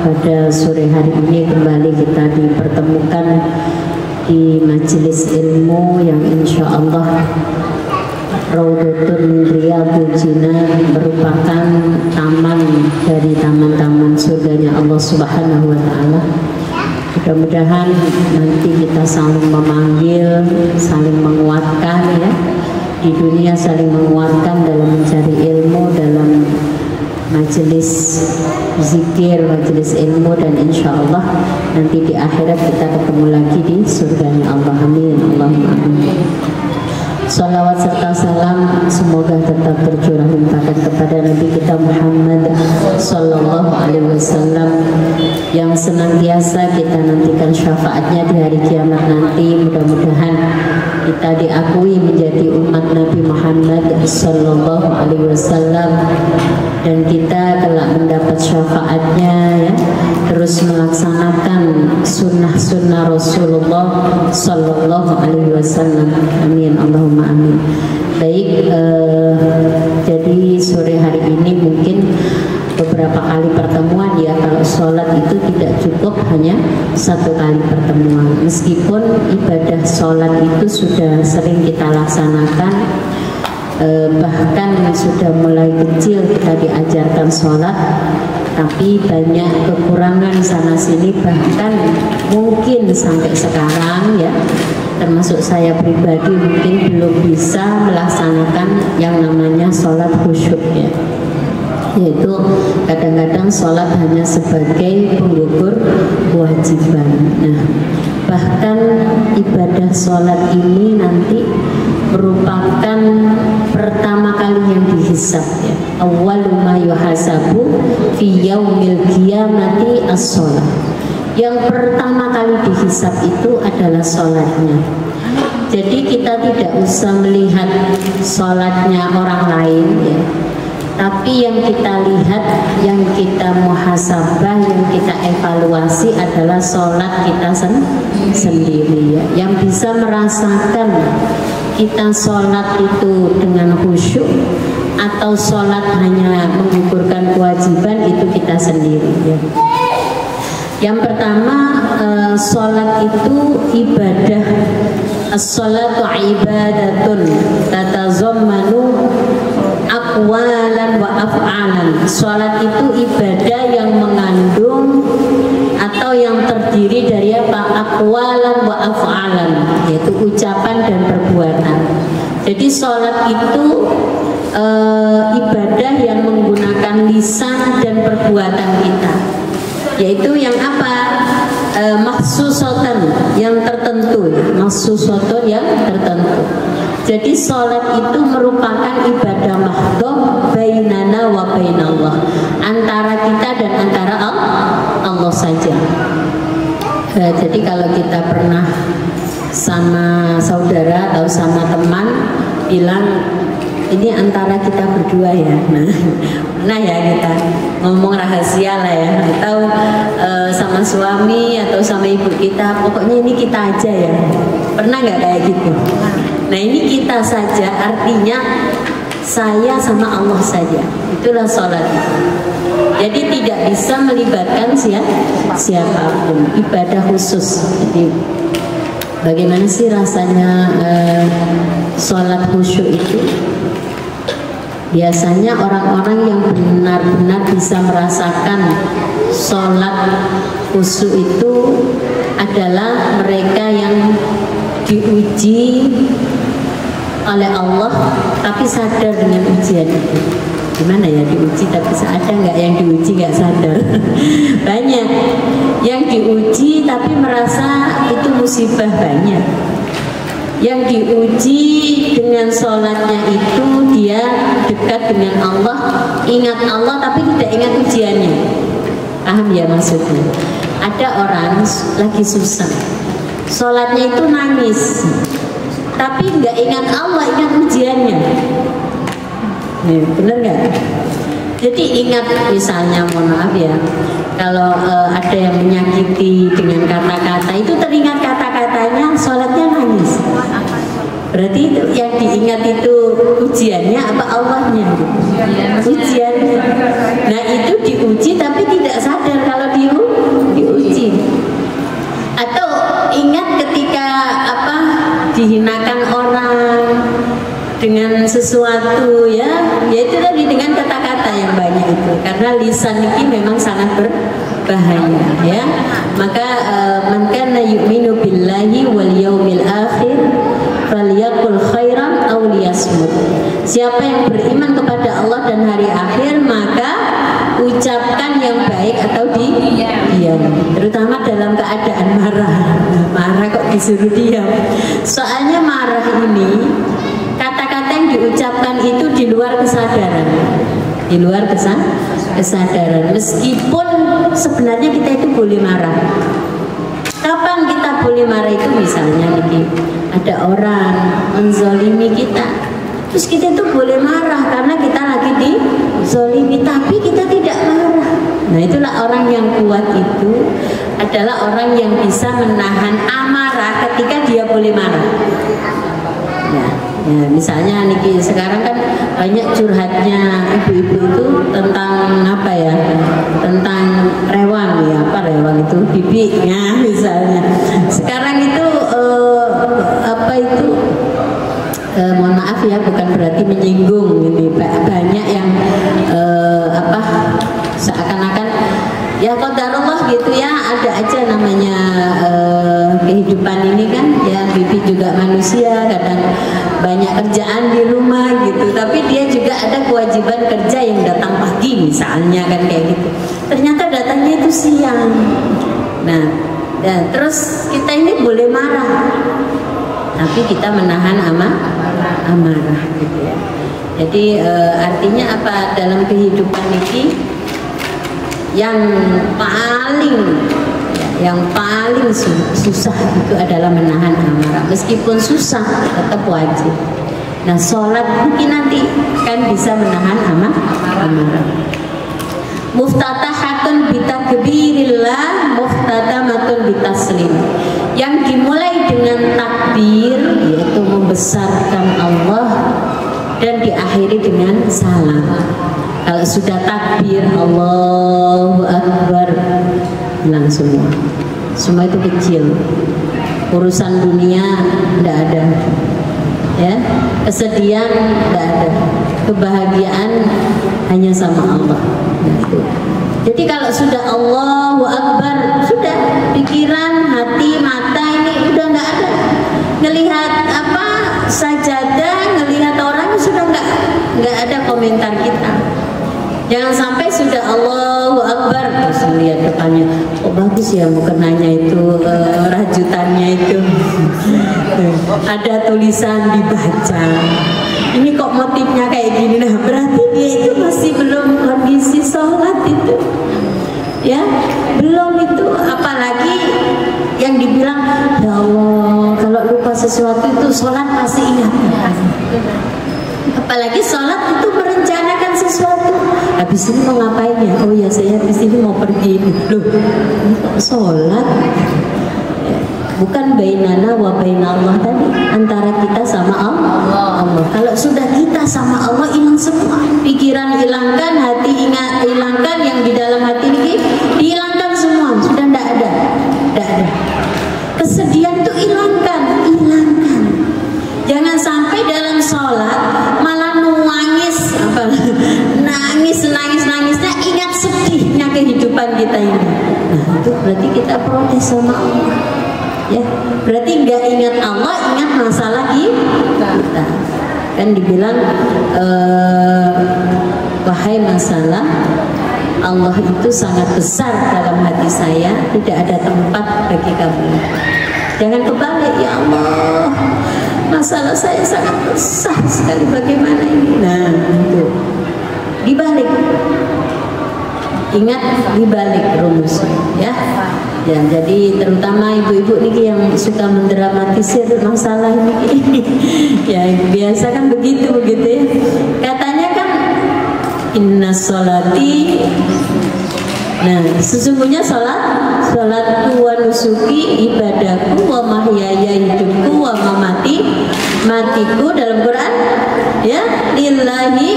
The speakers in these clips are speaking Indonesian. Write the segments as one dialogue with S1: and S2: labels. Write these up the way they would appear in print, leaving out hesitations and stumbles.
S1: pada sore hari ini kembali kita dipertemukan di majelis ilmu yang insya Allah Raudhatun Riyadhul Jinan merupakan taman dari taman-taman surganya Allah Subhanahu wa Ta'ala. Mudah-mudahan nanti kita saling memanggil, saling menguatkan ya. Di dunia saling menguatkan dalam mencari ilmu, dalam majelis zikir, majelis ilmu, dan insya Allah nanti di akhirat kita ketemu lagi di surganya Allah. Amin. Allahumma amin. Salawat serta salam semoga tetap tercurah limpahkan kepada Nabi kita Muhammad Sallallahu Alaihi Wasallam yang senantiasa kita nantikan syafaatnya di hari kiamat nanti. Mudah-mudahan kita diakui menjadi umat Nabi Muhammad Sallallahu Alaihi Wasallam dan kita telah mendapat syafaatnya ya, terus melaksanakan sunnah-sunnah Rasulullah Sallallahu Alaihi Wasallam. Amin. Allahumma amin. Baik, jadi sore hari ini mungkin beberapa kali pertemuan ya. Kalau sholat itu tidak cukup hanya satu kali pertemuan, meskipun ibadah sholat itu sudah sering kita laksanakan, bahkan sudah mulai kecil kita diajarkan sholat, tapi banyak kekurangan sana sini, bahkan mungkin sampai sekarang ya, termasuk saya pribadi mungkin belum bisa melaksanakan yang namanya sholat khusyuk ya, yaitu kadang-kadang sholat hanya sebagai penggugur kewajiban. Nah, bahkan ibadah sholat ini nanti merupakan pertama kali yang dihisab ya. Awwalu ma yuhasabu fi yaumil qiyamati as-sholat. Yang pertama kali dihisab itu adalah sholatnya. Jadi kita tidak usah melihat sholatnya orang lain ya, tapi yang kita lihat, yang kita muhasabah, yang kita evaluasi adalah sholat kita sendiri ya. Yang bisa merasakan kita sholat itu dengan khusyuk atau sholat hanya menggugurkan kewajiban itu kita sendiri ya. Yang pertama, sholat itu ibadah. As-sholatu ibadatun tatazammanu aqwalan wa af'alan. Sholat itu ibadah yang mengandung atau yang terdiri dari apa? Aqwalan wa af'alan, yaitu ucapan dan perbuatan. Jadi sholat itu ibadah yang menggunakan lisan dan perbuatan kita, yaitu yang apa? Maksusotan, yang tertentu, maksusotan yang tertentu. Jadi sholat itu merupakan ibadah mahdhah bainana wa bainallah, antara kita dan antara Allah saja. Jadi kalau kita pernah sama saudara atau sama teman bilang ini antara kita berdua ya, nah ya kita ngomong rahasia lah ya, atau sama suami atau sama ibu kita, pokoknya ini kita aja ya, pernah nggak kayak gitu? Nah ini kita saja, artinya saya sama Allah saja, itulah sholat. Jadi tidak bisa melibatkan siapapun, ibadah khusus. Jadi bagaimana sih rasanya sholat khusyuk itu? Biasanya orang-orang yang benar-benar bisa merasakan sholat khusyuk itu adalah mereka yang diuji oleh Allah tapi sadar dengan ujian itu. Gimana ya, diuji tapi ada nggak yang diuji nggak sadar? Banyak yang diuji tapi merasa itu musibah, banyak yang diuji dengan sholatnya itu dia dekat dengan Allah, ingat Allah tapi tidak ingat ujiannya. Paham ya maksudnya? Ada orang lagi susah, sholatnya itu nangis tapi nggak ingat Allah, ingat ujiannya. Bener nggak? Jadi ingat, misalnya mohon maaf ya, kalau ada yang menyakiti dengan kata-kata itu teringat kata-katanya, sholatnya nangis. Berarti itu yang diingat itu ujiannya apa Allahnya? Ujiannya. Nah itu diuji tapi tidak sadar kalau sesuatu ya, yaitu tadi dengan kata-kata yang banyak itu, karena lisan ini memang sangat berbahaya ya. Maka man kana yu'minu billahi wal yaumil akhir falyaqul khairan aw liyasmut. Siapa yang beriman kepada Allah dan hari akhir, maka ucapkan yang baik atau diam, terutama dalam keadaan marah kok disuruh diam. Soalnya marah ini, kata-kata yang diucapkan itu di luar kesadaran, meskipun sebenarnya kita itu boleh marah. Kapan kita boleh marah itu? Misalnya nih, ada orang menzolimi kita, terus kita itu boleh marah karena kita lagi dizolimi, tapi kita tidak marah. Nah, itulah orang yang kuat itu adalah orang yang bisa menahan amarah ketika dia boleh marah. Ya, misalnya Niki sekarang kan banyak curhatnya ibu-ibu itu tentang apa ya? Tentang rewang ya, apa rewang itu bibinya misalnya. Sekarang itu apa itu? Mohon maaf ya, bukan berarti menyinggung gitu. Banyak yang seakan-akan ya qadarullah gitu ya, ada aja namanya kehidupan ini kan ya. Bibi juga manusia, kadang banyak kerjaan di rumah gitu, tapi dia juga ada kewajiban kerja yang datang pagi misalnya kan kayak gitu. Ternyata datangnya itu siang. Nah, dan terus kita ini boleh marah, tapi kita menahan amarah gitu ya. Jadi artinya apa dalam kehidupan ini yang paling susah itu adalah menahan amarah. Meskipun susah tetap wajib. Nah, sholat mungkin nanti kan bisa menahan amarah. Muftatahatun bitakbirillah, muftatamatun bitaslim. Yang dimulai dengan takbir, yaitu membesarkan Allah, dan diakhiri dengan salam. Kalau sudah takbir Allahu Akbar, hilang semua itu kecil. Urusan dunia tidak ada ya, kesedihan tidak ada, kebahagiaan hanya sama Allah. Jadi kalau sudah Allahu Akbar, sudah pikiran, hati, mata ini udah nggak ada. Ngelihat apa sajadah, ngelihat orang sudah nggak ada komentar kita. Jangan sampai sudah Allahu Akbar terus lihat depannya, oh bagus ya mukenanya itu, rajutannya itu ada tulisan dibaca. Ini kok motifnya kayak gini, nah berarti dia itu masih belum kondisi sholat itu, ya belum itu. Apalagi yang dibilang ya Allah kalau lupa sesuatu itu sholat masih ingat. Apalagi sholat itu merencanakan sesuatu. Habis ini mau ngapain ya? Oh ya saya habis ini mau pergi. Loh, sholat bukan bainana wa bainallah tadi, antara kita sama Allah. Kalau sudah kita sama Allah, hilang semua. Pikiran hilangkan, hati ingat hilangkan, yang di dalam hati ini dihilangkan semua. Sudah tidak ada. Kesedihan itu hilangkan. Jangan sampai dalam sholat malah nangisnya ingat sedihnya kehidupan kita ini. Nah itu berarti kita protes sama Allah. Ya, berarti nggak ingat Allah, ingat masalah kita. Kan dibilang wahai masalah, Allah itu sangat besar dalam hati saya, tidak ada tempat bagi kamu. Jangan kebalik, ya Allah, masalah saya sangat besar sekali, bagaimana ini? Nah, itu dibalik. Ingat dibalik rumusnya, ya. Ya, jadi terutama ibu-ibu nih yang suka mendramatisir masalah ini, ya biasa kan begitu ya. Katanya kan inna sholati, nah sesungguhnya sholatku wa nusuki, ibadahku wa mahyaya, hidupku wa matiku dalam Quran ya lillahi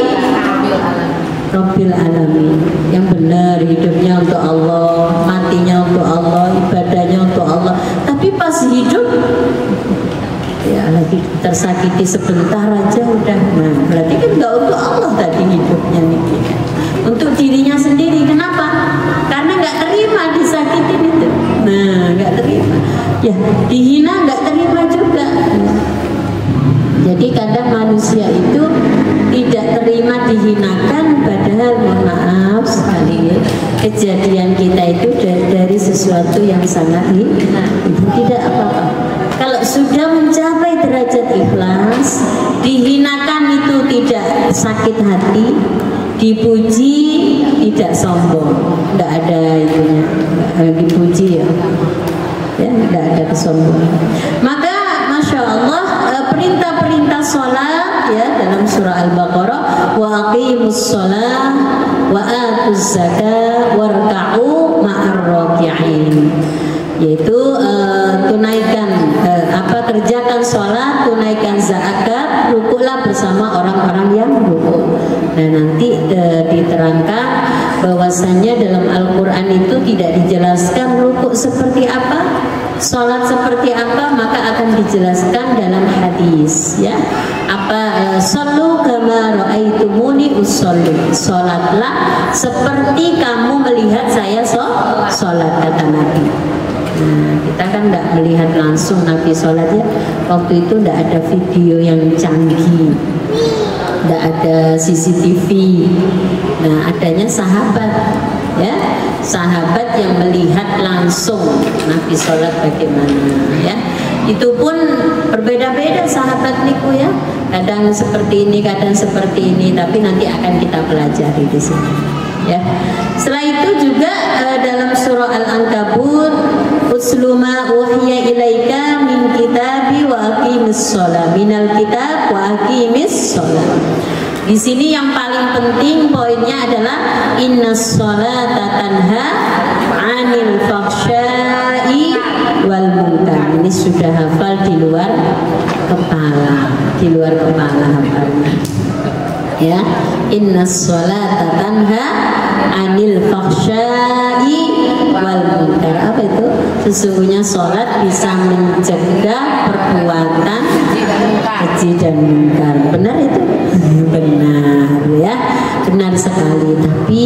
S1: Rabbil alamin. Yang benar hidupnya untuk Allah, matinya untuk Allah, ibadahnya untuk Allah. Tapi pas hidup ya lagi tersakiti sebentar aja udah. Nah, berarti kan nggak untuk Allah tadi hidupnya nih, untuk dirinya sendiri. Kenapa? Karena nggak terima disakitin itu. Nah, nggak terima. Ya, dihina nggak terima juga. Jadi kadang manusia itu tidak terima dihinakan, padahal mohon maaf sekali ya, kejadian kita itu dari sesuatu yang sangat hina, tidak apa-apa. Kalau sudah mencapai derajat ikhlas, dihinakan itu tidak sakit hati, dipuji tidak sombong, tidak ada itunya, dipuji ya, tidak ada kesombongan. Maka Masya Allah, perintah-perintah sholat ya dalam surah Al-Baqarah, wa aqimus sholat wa atuz zakat warka'u ma'ar raki'in, yaitu tunaikan kerjakan sholat, tunaikan zakat, rukuklah bersama orang-orang yang rukuk. Nah, nanti diterangkan bahwasannya dalam Al-Quran itu tidak dijelaskan rukuk seperti apa, sholat seperti apa, maka akan dijelaskan dalam hadis ya. Shallu kama ra'aitumuni usolli, sholatlah seperti kamu melihat saya sholat, kata Nabi. Nah, kita kan tidak melihat langsung Nabi sholat ya. Waktu itu tidak ada video yang canggih, tidak ada CCTV. Nah, adanya sahabat ya, sahabat yang melihat langsung Nabi sholat bagaimana ya. Itu pun berbeda-beda sahabat niku ya, kadang seperti ini, kadang seperti ini, tapi nanti akan kita pelajari di sini ya. Setelah itu juga dalam surah Al-Ankabut, utlu ma uhiya ilaika min kitabi wa aqimis shalah, minal kitab wa aqimis shalah. Di sini yang paling penting poinnya adalah innas sholata tanha 'anil fahsya'i wal munkar. Ini sudah hafal di luar kepala, hafalnya. Ya, innas sholata tanha 'anil fahsya'i wal munkar. Apa itu? Sesungguhnya sholat bisa mencegah perbuatan keji dan munkar. Benar itu? Benar ya, benar sekali. Tapi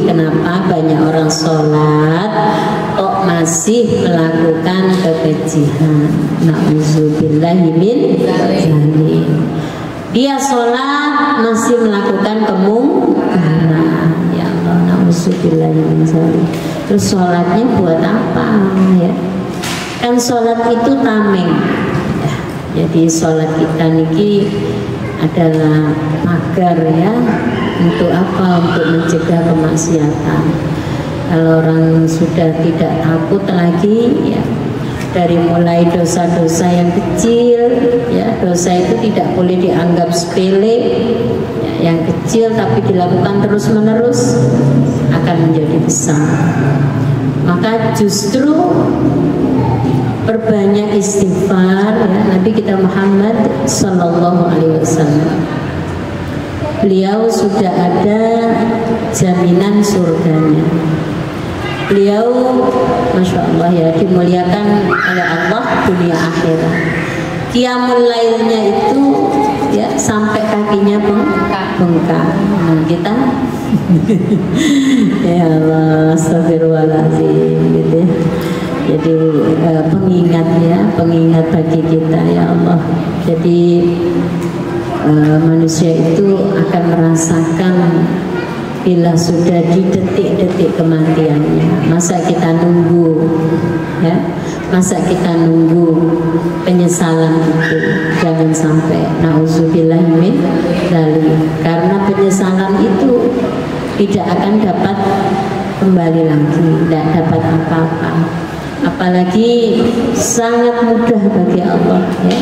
S1: kenapa banyak orang sholat kok masih melakukan kekejian? Na'udzubillahi min dzalik. Dia sholat masih melakukan kemungkaran. Ya Allah, na'udzubillahi min dzalik. Terus sholatnya buat apa ya? Kan sholat itu tameng ya. Jadi sholat kita niki adalah pagar ya. Untuk apa? Untuk mencegah kemaksiatan. Kalau orang sudah tidak takut lagi ya, dari mulai dosa-dosa yang kecil ya, dosa itu tidak boleh dianggap sepele ya, yang kecil tapi dilakukan terus-menerus akan menjadi besar. Maka justru perbanyak istighfar ya. Nabi kita Muhammad Sallallahu Alaihi Wasallam, beliau sudah ada jaminan surganya. Beliau Masya Allah ya, dimuliakan oleh Allah dunia akhirat. Qiyamul lailnya itu ya sampai kakinya bengkak. Nah, kita ya Allah, astagfirullahaladzim gitu ya. Jadi pengingat bagi kita ya Allah. Jadi manusia itu akan merasakan bila sudah di detik-detik kematiannya. Masa kita nunggu ya, masa kita nunggu penyesalan itu? Jangan sampai, na'udzubillahi min dzalik. Karena penyesalan itu tidak akan dapat kembali lagi, tidak dapat apa-apa. Apalagi sangat mudah bagi Allah ya,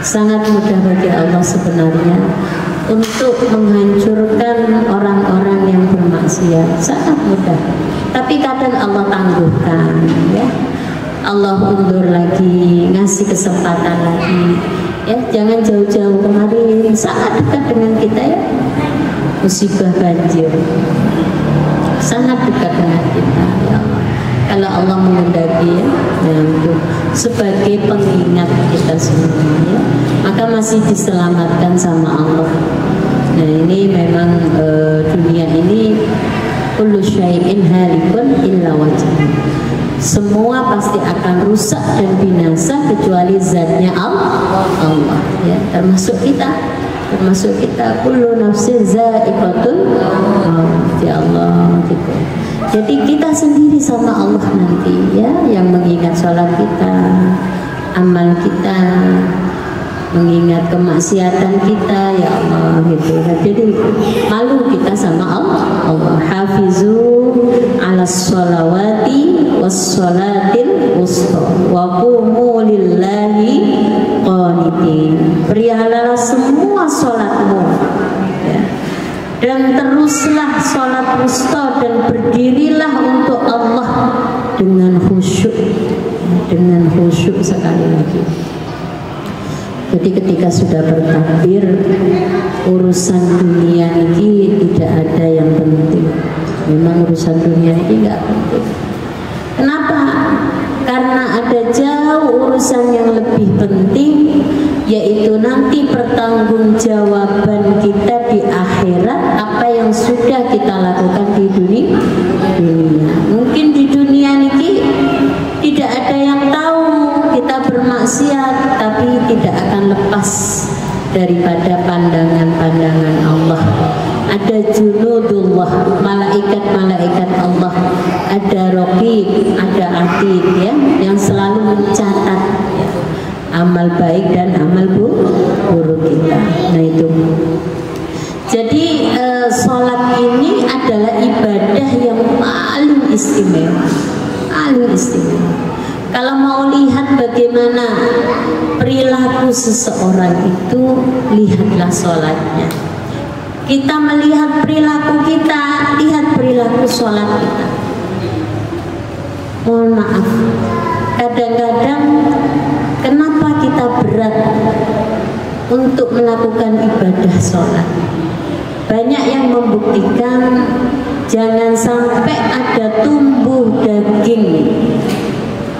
S1: sangat mudah bagi Allah sebenarnya untuk menghancurkan orang-orang yang bermaksiat, sangat mudah. Tapi kadang Allah tangguhkan ya, Allah undur lagi, ngasih kesempatan lagi ya. Jangan jauh-jauh, kemarin sangat dekat dengan kita ya, musibah banjir sangat dekat dengan kita ya Allah. Kalau Allah mengendaki ya. Nah, itu sebagai pengingat kita semua ya. Maka masih diselamatkan sama Allah. Nah ini memang dunia ini kullu syai'in halikun illa wajhah. Semua pasti akan rusak dan binasa kecuali zatnya Allah ya, termasuk kita kullu nafsin za'iqatul maut ya Allah gitu. Jadi kita sendiri sama Allah nanti ya, yang mengingat sholat kita, amal kita, mengingat kemaksiatan kita ya Allah gitu. Jadi malu kita sama Allah. Hafizu ala sholawati was sholatil wusta wa qumu lillahi qanitin. Peliharalah semua sholatmu ya, dan teruslah sholat wusta dan berdirilah untuk Allah dengan khusyuk sekali lagi. Jadi ketika sudah bertakbir, urusan dunia ini tidak ada yang penting. Memang urusan dunia ini nggak penting. Kenapa? Karena ada jauh urusan yang lebih penting, yaitu nanti pertanggungjawaban kita di akhirat apa yang sudah kita lakukan di dunia. Mungkin di dunia ini tidak ada yang tahu kita bermaksiat, tapi tidak akan lepas daripada pandangan-pandangan Allah. Ada junudullah, malaikat-malaikat Allah, ada raqib, ada atid ya, yang selalu mencatat ya, amal baik dan amal buruk kita. Nah itu. Jadi sholat ini adalah ibadah yang paling istimewa, paling istimewa. Kalau mau lihat bagaimana perilaku seseorang itu, lihatlah sholatnya. Kita melihat perilaku kita, lihat perilaku sholat kita. Mohon maaf, kadang-kadang kenapa kita berat untuk melakukan ibadah sholat? Banyak yang membuktikan jangan sampai ada tumbuh daging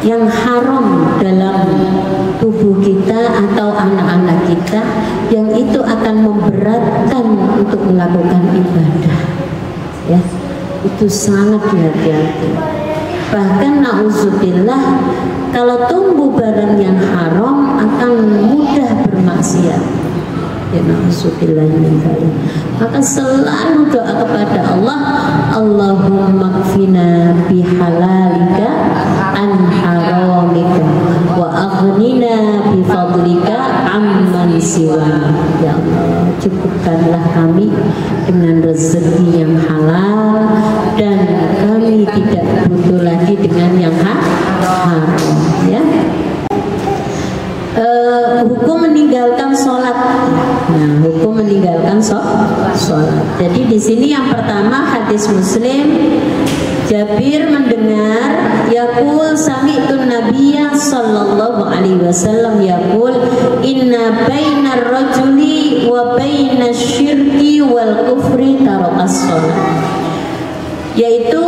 S1: yang haram dalam tubuh kita atau anak-anak kita, yang itu akan memberatkan untuk melakukan ibadah ya, itu sangat hati-hati. Bahkan na'udzubillah, kalau tumbuh barang yang haram akan mudah bermaksiat ya, na'udzubillah min dzalik. Maka selalu doa kepada Allah, Allahumma kfina bihalalika an haramika wa aghnina bifadlika amman siwana. Ya Allah, cukupkanlah kami dengan rezeki yang halal dan kami tidak butuh lagi dengan yang haram ya. Hukum meninggalkan sholat. Nah, hukum meninggalkan sholat. Jadi di sini yang pertama hadis Muslim, Jabir mendengar yaqul sami'tun nabiyya sallallahu alaihi wasallam yaqul inna bainar rajuli wa bainasy syirki wal kufri tarakas shalah. Yaitu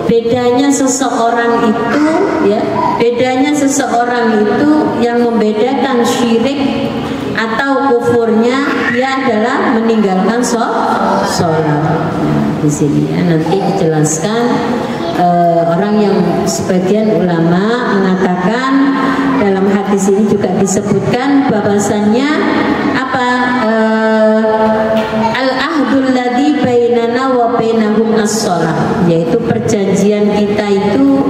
S1: bedanya seseorang itu ya, bedanya seseorang itu yang membedakan syirik atau kufurnya, dia adalah meninggalkan sholat. Nah, di sini ya, nanti dijelaskan. Orang yang sebagian ulama mengatakan dalam hadis ini juga disebutkan bahwasannya apa, al-ahdul ladzi bainana wa bainahum as-shalah, yaitu perjanjian kita itu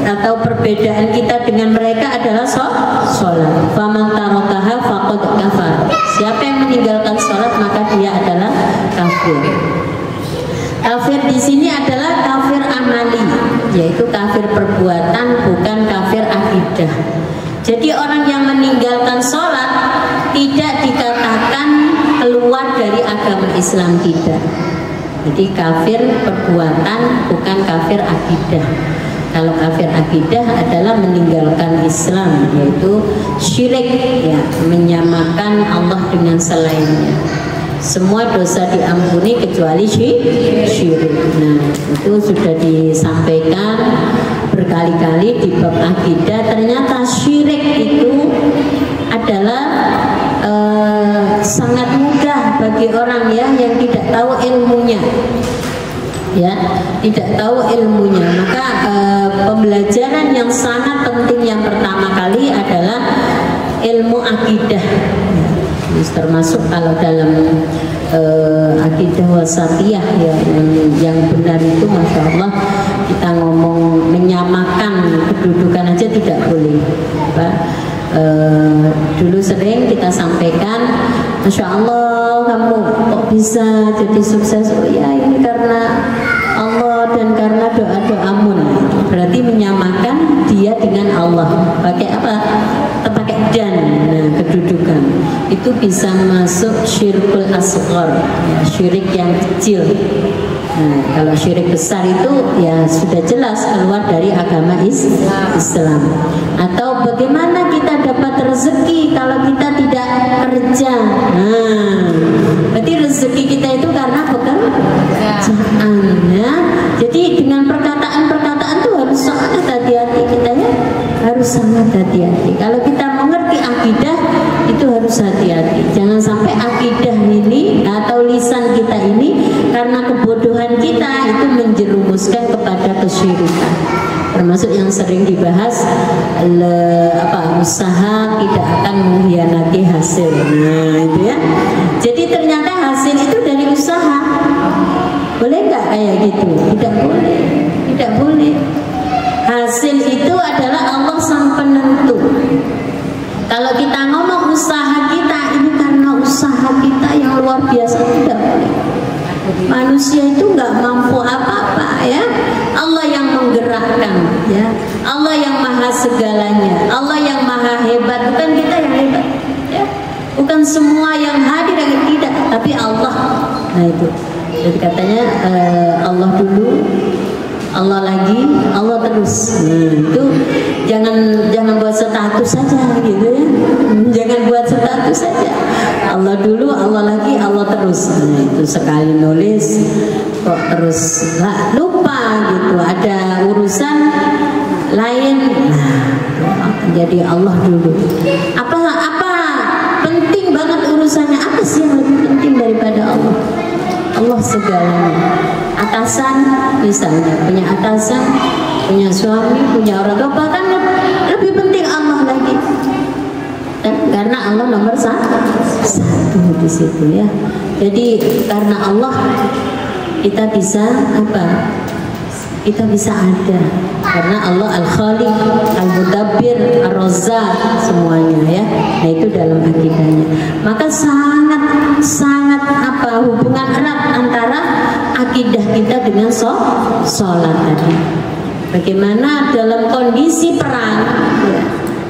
S1: atau perbedaan kita dengan mereka adalah sholat. Faman tarakaha faqad kafar. Siapa yang meninggalkan sholat maka dia adalah kafir. Kafir di sini adalah kafir amali, yaitu kafir perbuatan, bukan kafir akidah. Jadi orang yang meninggalkan sholat tidak dikatakan keluar dari agama Islam, tidak. Jadi kafir perbuatan, bukan kafir akidah. Kalau kafir akidah adalah meninggalkan Islam, yaitu syirik ya, menyamakan Allah dengan selainnya. Semua dosa diampuni kecuali syirik. Nah, itu sudah disampaikan berkali-kali di bab akidah, ternyata syirik itu adalah sangat mudah bagi orang yang tidak tahu ilmunya, ya, tidak tahu ilmunya. Maka pembelajaran yang sangat penting yang pertama kali adalah ilmu akidah, termasuk kalau dalam akidah wasatiyah, ya, yang benar itu masya Allah, kita ngomong menyamakan kedudukan aja tidak boleh, Pak. Dulu sering kita sampaikan, masya Allah kamu kok bisa jadi sukses. Oh ya, ini karena Allah dan karena doa-doamu. Berarti menyamakan dia dengan Allah. Pakai apa? Pakai dan. Nah, kedudukan itu bisa masuk syirkul asghar, ya, syirik yang kecil. Nah, kalau syirik besar itu ya sudah jelas keluar dari agama Islam. Atau bagaimana kita dapat rezeki kalau kita tidak kerja? Nah, berarti rezeki kita itu karena pekerjaan, ya. Jadi dengan perkataan-perkataan itu harus sangat hati-hati kita, ya. Harus sangat hati-hati. Kalau kita mengerti akidah itu harus hati-hati. Jangan sampai akidah ini atau lisan kita ini karena kebodohan kita itu menjerumuskan kepada kesyirikan. Termasuk yang sering dibahas, usaha tidak akan mengkhianati hasil. Nah, itu ya. Jadi ternyata hasil itu dari usaha. Boleh nggak kayak gitu? Tidak boleh. Tidak boleh. Hasil itu adalah Allah sang penentu. Kalau kita ngomong usaha kita ini karena usaha kita yang luar biasa, tidak boleh. Manusia itu nggak mampu apa-apa, ya. Allah yang menggerakkan, ya. Allah yang maha segalanya. Allah yang maha hebat, bukan kita yang hebat, ya. Bukan semua yang hadir yang tidak, tapi Allah. Nah itu. Jadi katanya Allah dulu, Allah lagi, Allah terus. Itu jangan buat status saja gitu, ya. Jangan buat status saja. Allah dulu, Allah lagi, Allah terus. Nah, itu sekali nulis kok terus lupa gitu. Ada urusan lain. Nah, jadi Allah dulu. Apa penting banget urusannya? Apa sih yang lebih penting daripada Allah? Allah segalanya. Atasan misalnya, punya atasan, punya suami, punya orang tua, bahkan lebih penting Allah lagi. Karena Allah nomor satu di situ, ya. Jadi karena Allah kita bisa apa? Kita bisa ada. Karena Allah Al-Khaliq, Al-Mudabbir, Ar-Razzaq, semuanya, ya. Nah itu dalam akidahnya. Maka sangat hubungan erat antara akidah kita dengan sholat tadi. Bagaimana dalam kondisi perang, ya,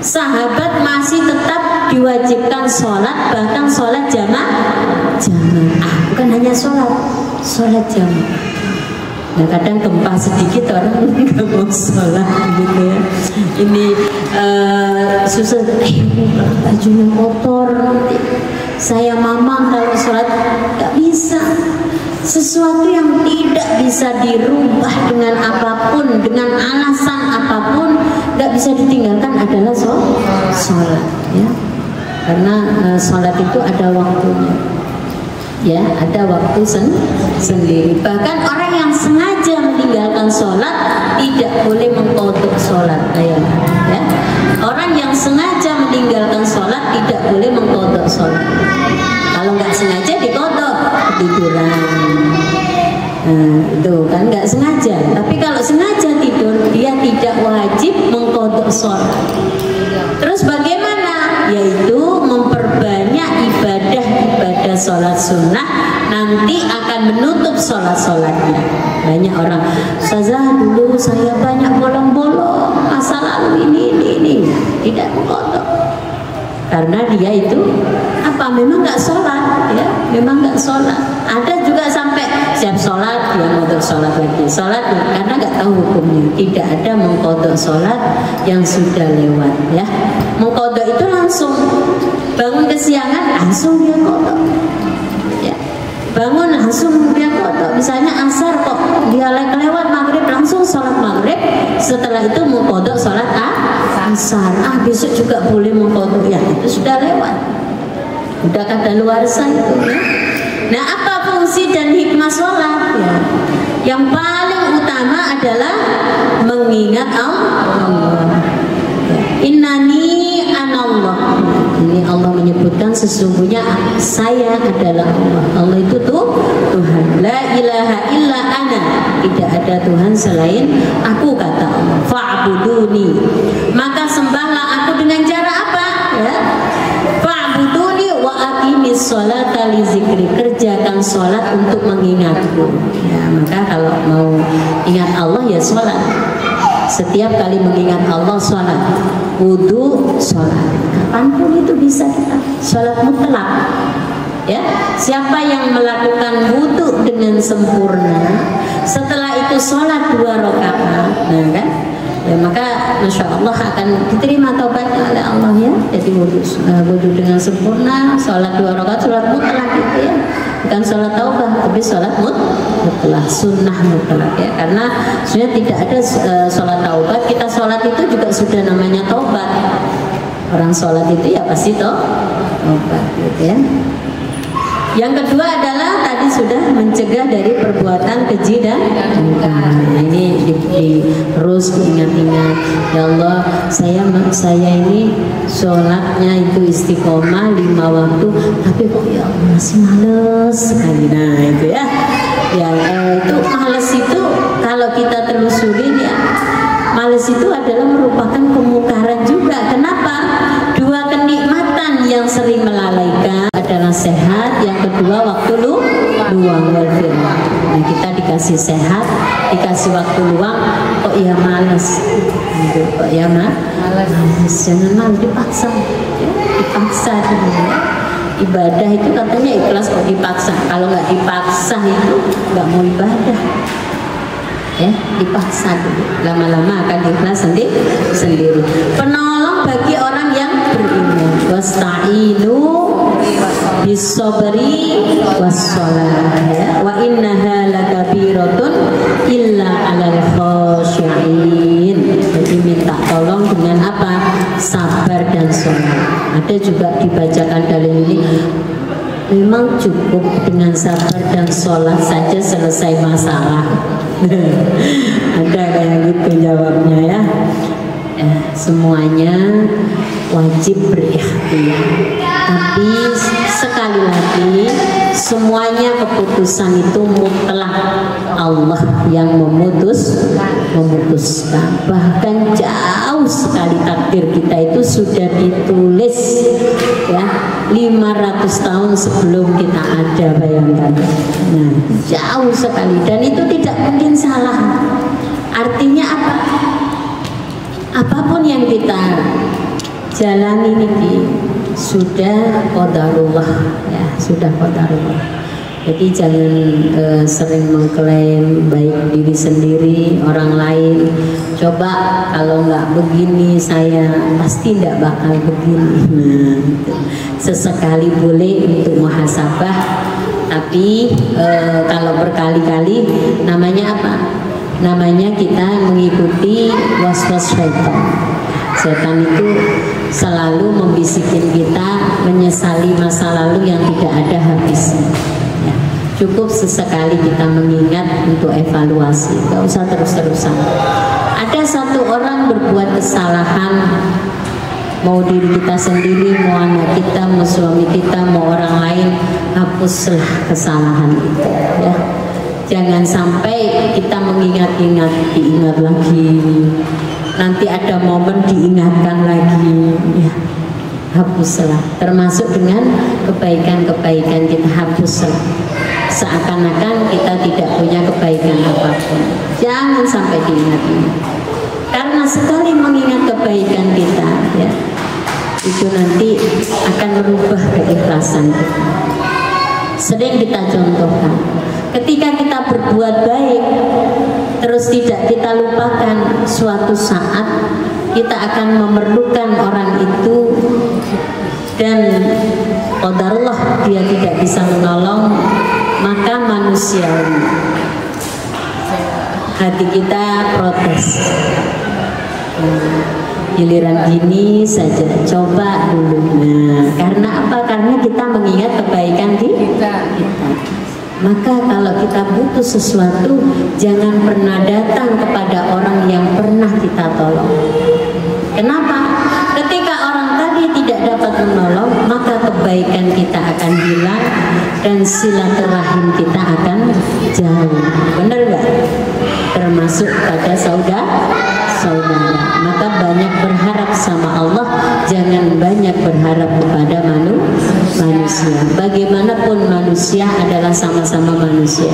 S1: sahabat masih tetap diwajibkan sholat, bahkan sholat jamaah, bukan hanya sholat jamaah. Nah kadang gempa sedikit orang nggak mau sholat gitu, ya. Ini susah, bajunya kotor nanti. Saya mamang kalau sholat nggak bisa. Sesuatu yang tidak bisa dirubah dengan apapun, dengan alasan apapun, nggak bisa ditinggalkan adalah sholat, ya. Karena sholat itu ada waktunya, ya, ada waktu sendiri. Bahkan orang yang sengaja meninggalkan sholat tidak boleh mengqadha sholat, ya. Orang yang sengaja meninggalkan sholat tidak boleh mengqadha sholat. Kalau nggak sengaja diqadha, ketiduran. Nah, itu kan nggak sengaja. Tapi kalau sengaja tidur, dia tidak wajib mengqadha sholat. Terus bagaimana? Yaitu memperbanyak ibadah sholat sunnah, nanti akan menutup sholat-sholatnya. Banyak orang, Ustazah dulu saya banyak bolong-bolong, masa lalu ini tidak mengqadha. Karena dia itu apa? Memang nggak sholat, ya, memang nggak sholat. Ada juga sampai siap sholat dia untuk sholat lagi, sholat karena nggak tahu hukumnya. Tidak ada mengqadha sholat yang sudah lewat, ya. Mengqadha itu langsung bangun kesiangan langsung dia qadha, ya. Bangun langsung dia qadha. Misalnya asar kok dia kelewat maghrib, langsung sholat maghrib, setelah itu mau qadha sholat asar, besok juga boleh mau qadha, ya itu sudah lewat, udah kadaluarsa itu ya. Nah, apa fungsi dan hikmah sholat ya? Yang paling utama adalah mengingat Allah. Innani anallah. Ini Allah menyebutkan sesungguhnya saya adalah Allah. Allah itu tuh Tuhan. La ilaha illa ana. Tidak ada Tuhan selain aku, kata Allah. Fa'buduni. Maka sembahlah aku dengan cara apa? Ya. Fa'buduni wa aqimis sholata li zikri. Kerjakan sholat untuk mengingatku. Ya, maka kalau mau ingat Allah ya sholat. Setiap kali mengingat Allah sholat, wudu sholat, kapanpun itu bisa kita sholat mutlak. Ya, siapa yang melakukan wudu dengan sempurna, setelah itu sholat 2 rakaat, nah kan, ya maka masya Allah akan diterima taubatnya oleh Allah ya. Jadi wudu dengan sempurna, sholat 2 rakaat, sholat mutlak gitu ya. Bukan sholat taubah, tapi sholat mutlak, sunnah mutlak ya. Karena sebenarnya tidak ada sholat taubat. Kita sholat itu juga sudah namanya taubat. Orang sholat itu ya pasti taubat gitu ya. Yang kedua adalah tadi sudah mencegah dari perbuatan keji dan mungkar. Ini terus ingat-ingat, ya Allah, saya ini sholatnya itu istiqomah 5 waktu, tapi kok ya Allah masih males sekali. Nah itu ya, itu males itu kalau kita telusurin ya, males itu adalah merupakan kemungkaran juga. Kenapa? 2 kenikmatan yang sering melalaikan adalah sehat, yang kedua waktu luang. Nah, kita dikasih sehat, dikasih waktu luang, kok ya malas, kok ya malas, jangan malas, dipaksa ya, dipaksa ya. Ibadah itu katanya ikhlas kok dipaksa, kalau nggak dipaksa itu nggak mau ibadah ya, dipaksa dulu, lama-lama akan ikhlas sendiri. Penolong bagi orang yang beriman, wasta'inu bisobri wassalah ya. Wa innaha lakabiratun illa 'alal khosyi'in. Jadi minta tolong dengan apa? Sabar dan sholat. Ada juga dibacakan dalil ini, memang cukup dengan sabar dan sholat saja selesai masalah. Ada kayak gitu jawabnya ya. Semuanya wajib berikhtiar, tapi sekali lagi semuanya keputusan itu mutlak Allah yang memutuskan. Bahkan jauh sekali takdir kita itu sudah ditulis ya 500 tahun sebelum kita ada, bayangkan. Nah, jauh sekali, dan itu tidak mungkin salah. Artinya apa? Apapun yang kita jalani ini sudah qadarullah ya, sudah qadarullah. Jadi jangan sering mengklaim baik diri sendiri, orang lain. Coba kalau nggak begini saya pasti nggak bakal begini. Nah, gitu. Sesekali boleh untuk muhasabah, tapi kalau berkali-kali namanya apa? Namanya kita mengikuti was-was syaitan. Setan itu selalu membisikin kita menyesali masa lalu yang tidak ada habisnya ya. Cukup sesekali kita mengingat untuk evaluasi, gak usah terus-terusan. Ada satu orang berbuat kesalahan, mau diri kita sendiri, mau anak kita, mau suami kita, mau orang lain, hapuslah kesalahan itu ya. Jangan sampai kita mengingat-ingat, diingat lagi, nanti ada momen diingatkan lagi ya. Hapuslah, termasuk dengan kebaikan-kebaikan kita hapuslah, seakan-akan kita tidak punya kebaikan apapun. Jangan sampai diingat-ingat, karena sekali mengingat kebaikan kita ya, itu nanti akan merubah keikhlasan kita. Sering kita contohkan, ketika kita berbuat baik terus tidak kita lupakan, suatu saat kita akan memerlukan orang itu dan qadarullah dia tidak bisa menolong, maka manusiawi hati kita protes. Giliran gini saja, coba dulu. Nah, karena apa? Karena kita mengingat kebaikan di kita. Maka kalau kita butuh sesuatu, jangan pernah datang kepada orang yang pernah kita tolong. Kenapa? Ketika orang tadi tidak dapat menolong, maka kebaikan kita akan hilang dan silaturahim kita akan jauh. Benar nggak? Termasuk pada saudara. Maka banyak berharap sama Allah, jangan banyak berharap kepada manusia. Bagaimanapun manusia adalah sama-sama manusia,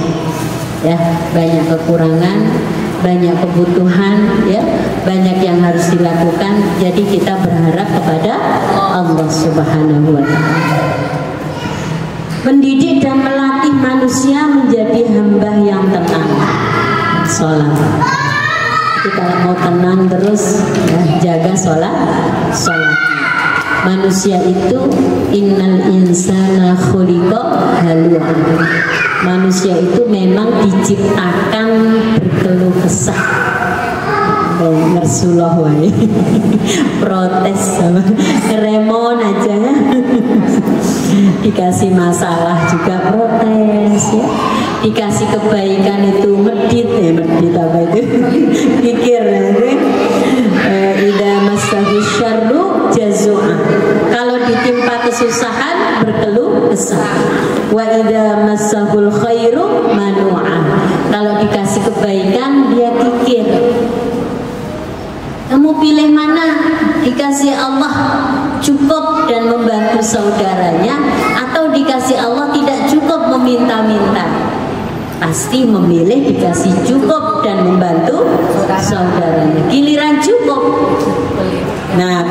S1: ya, banyak kekurangan, banyak kebutuhan, ya, banyak yang harus dilakukan. Jadi kita berharap kepada Allah Subhanahu wa Ta'ala. Mendidik dan melatih manusia menjadi hamba yang tenang. Sholat. Jadi kalau mau tenang terus, ya, jaga sholat. Manusia itu innal insana khuliqa halu'an. Manusia itu memang diciptakan berkeluh kesah. Ngersuloh wae. Protes sama remon aja ya. Dikasih masalah juga protes, ya. Dikasih kebaikan itu medit apa itu? Pikir ya. Idza massahu syarru jazua. Kalau ditimpa kesusahan berkeluh kesah. Wa idza massahul khairu manu'a. Kalau dikasih kebaikan dia pikir. Kamu pilih mana? Dikasih Allah cukup dan membantu saudaranya, atau dikasih Allah tidak cukup meminta-minta? Pasti memilih dikasih cukup dan membantu saudaranya. Giliran cukup, nah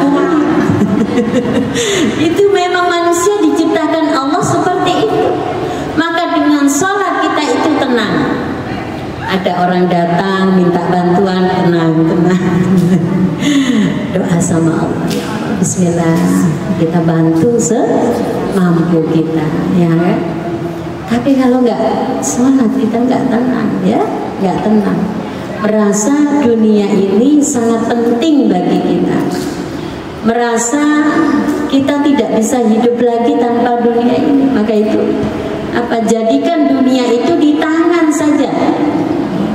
S1: itu memang manusia diciptakan Allah seperti itu. Maka dengan sholat kita itu tenang. Ada orang datang minta bantuan, tenang. Doa sama Allah, Bismillah, kita bantu semampu kita, ya kan? Tapi kalau nggak sholat kita nggak tenang, ya, nggak tenang. Merasa dunia ini sangat penting bagi kita. Merasa kita tidak bisa hidup lagi tanpa dunia ini. Maka itu apa? Jadikan dunia itu di tangan saja,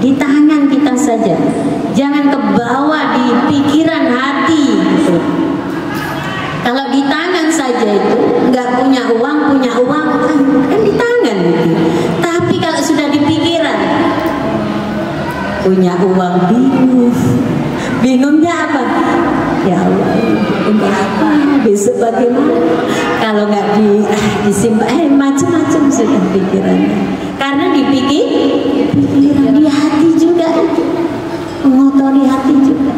S1: di tangan kita saja. Jangan kebawa di pikiran hati. Gitu. Kalau di tangan saja itu nggak punya uang kan di tangan gitu. Tapi kalau sudah di pikiran, punya uang bingungnya apa? Ya Allah, ini apa? Besok bagaimana? Kalau nggak disimpan, macam-macam sudah pikirannya. Karena di pikiran, di hati juga itu, mengotori hati juga.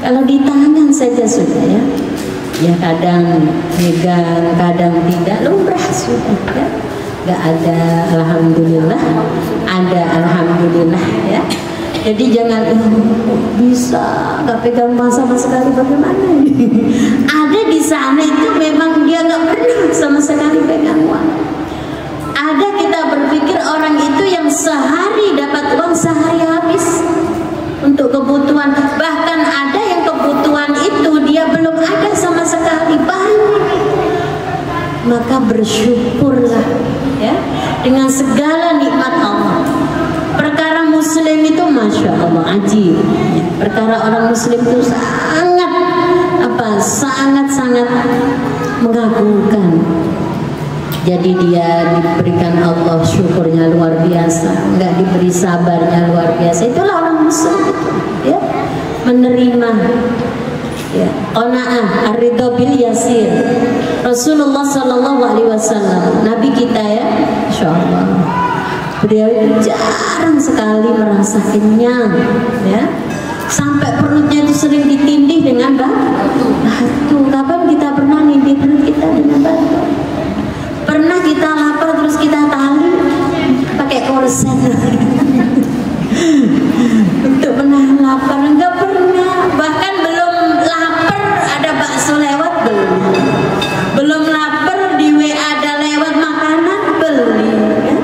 S1: Kalau di tangan saja sudah, ya. Ya kadang pegang, kadang tidak, lumrah sudah, ya. Gak ada alhamdulillah, ada alhamdulillah, ya. Jadi jangan bisa gak pegang uang sama sekali, bagaimana? Ada di sana itu memang dia gak pernah sama sekali pegang uang. Ada kita berpikir orang itu yang sehari dapat uang sehari habis untuk kebutuhan. Bahkan ada yang kebutuhan itu dia belum ada sama sekali, banyak. Maka bersyukurlah, ya, dengan segala nikmat Allah. Perkara muslim itu masya Allah ajib. Perkara orang muslim itu sangat mengagumkan. Jadi dia diberikan Allah syukurnya luar biasa, nggak diberi sabarnya luar biasa. Itulah orang muslim itu, ya, menerima, ya, qanaah, ar-ridha bil yasir. Rasulullah Shallallahu Alaihi Wasallam, Nabi kita, ya, insya Allah, beliau jarang sekali merasa kenyang, ya, sampai perutnya itu sering ditindih dengan batu. Kapan kita pernah nindih perut kita dengan batu? Pernah kita lapar terus kita tali pakai korset untuk menahan lapar? Enggak pernah. Bahkan belum lapar ada bakso lewat belum lapar di WA ada lewat makanan beli, ya?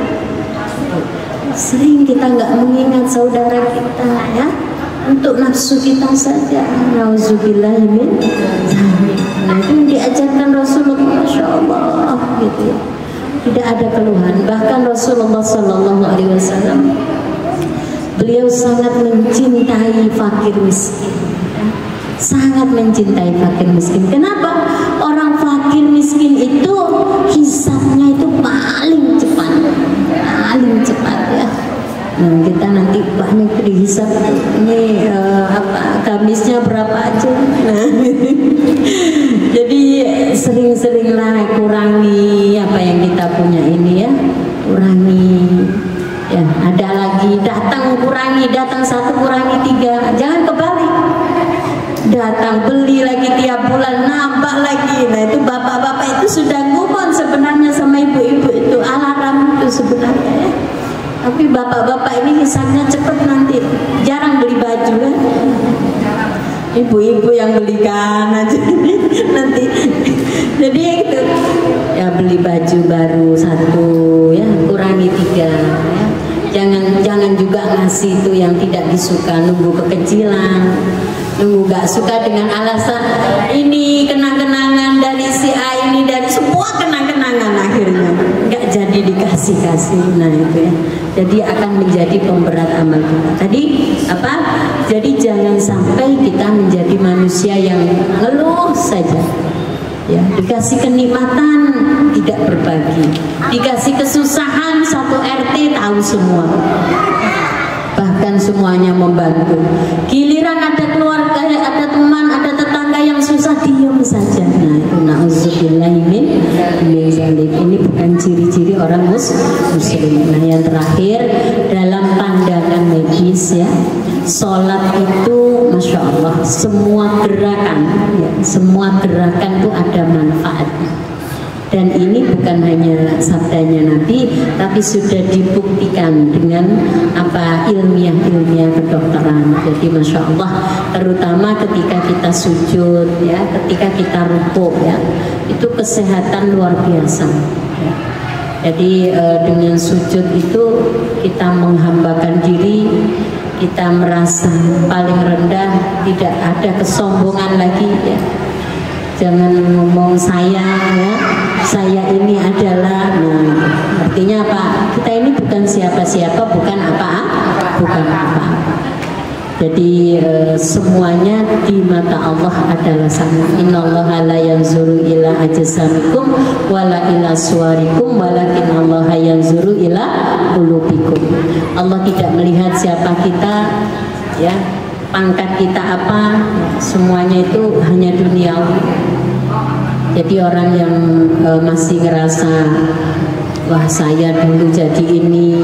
S1: Sering kita nggak mengingat saudara kita. untuk nafsu kita saja. Nauzubillah min dzalik. Nah, itu yang diajarkan Rasulullah, Masya Allah, gitu ya. Tidak ada keluhan. Bahkan Rasulullah Sallallahu Alaihi Wasallam, beliau sangat mencintai fakir miskin, sangat mencintai fakir miskin. Kenapa? Orang fakir miskin itu hisabnya itu paling cepat ya. Nah, kita nanti banyak dihisab ini kamisnya berapa aja. Nah, jadi sering-seringlah kurangi apa yang kita punya ini ya, kurangi. Ya, ada lagi datang kurangi, datang 1 kurangi 3, jangan kebalik. Datang beli lagi tiap bulan nambah lagi. Nah, itu bapak-bapak itu sudah ngomong sebenarnya sama ibu-ibu itu, alarm itu sebenarnya ya. Tapi bapak-bapak ini hisabnya cepat, nanti jarang beli baju kan. Ibu-ibu yang belikan aja nanti. Jadi itu ya, beli baju baru 1 ya, kurangi 3 ya. Jangan juga ngasih itu yang tidak disuka, nunggu kekecilan, nunggu gak suka dengan alasan ini kenang-kenangan dari si A, ini dari semua kenang-kenangan, akhirnya nggak jadi dikasih-kasih. Nah itu ya, jadi akan menjadi pemberat amal kita. Tadi apa? Jadi jangan sampai kita menjadi manusia yang ngeluh saja. Ya, dikasih kenikmatan tidak berbagi, dikasih kesusahan 1 RT tahu semua, bahkan semuanya membantu. Giliran ada keluarga, ada teman, ada tetangga yang susah, diam saja. Nah itu na'udzubillahi min dzalik. Ini bukan ciri-ciri orang muslim. Nah yang terakhir, dalam pandangan medis ya, sholat itu Masya Allah, semua gerakan ya, semua gerakan itu ada manfaatnya. Dan ini bukan hanya sabdanya Nabi, tapi sudah dibuktikan dengan apa ilmiah kedokteran. Jadi Masya Allah, terutama ketika kita sujud ya, ketika kita rukuk ya, itu kesehatan luar biasa ya. Jadi dengan sujud itu kita menghambakan diri, kita merasa paling rendah, tidak ada kesombongan lagi ya. Jangan ngomong saya ya, saya ini adalah, nah, artinya apa? Kita ini bukan siapa-siapa, bukan apa-apa. Jadi semuanya di mata Allah adalah sama. Innallaha la yanzuru ila ajsamikum wala ila suwarikum walakinallaha yanzuru ila qulubikum. Allah tidak melihat siapa kita ya, pangkat kita apa, semuanya itu hanya duniawi. Jadi orang yang masih ngerasa wah saya dulu jadi ini,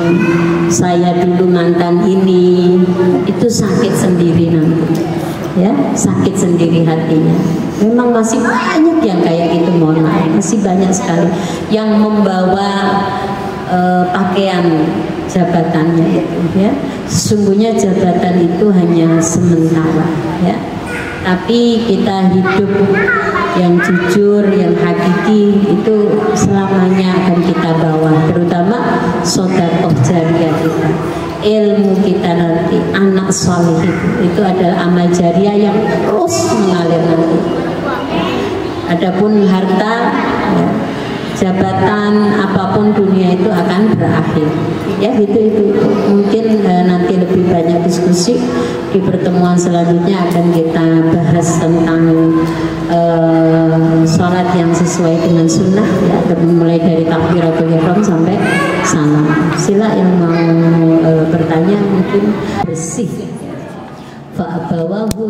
S1: saya dulu mantan ini, itu sakit sendiri nanti ya, sakit sendiri hatinya. Memang masih banyak yang kayak gitu, mohon maaf, masih banyak sekali yang membawa pakaian jabatannya itu ya. Sesungguhnya jabatan itu hanya sementara ya, tapi kita hidup yang jujur, yang hakiki itu selamanya akan kita bawa, terutama sedekah jariyah kita, ilmu kita nanti, anak saleh itu adalah amal jariah yang terus mengalir nanti. Adapun harta ya, jabatan apapun dunia itu akan berakhir ya, itu mungkin nanti lebih banyak diskusi di pertemuan selanjutnya. Akan kita bahas tentang sholat yang sesuai dengan sunnah ya, mulai dari takbiratul ihram sampai salam. Sila yang mau bertanya mungkin bersih. Fa'abawahu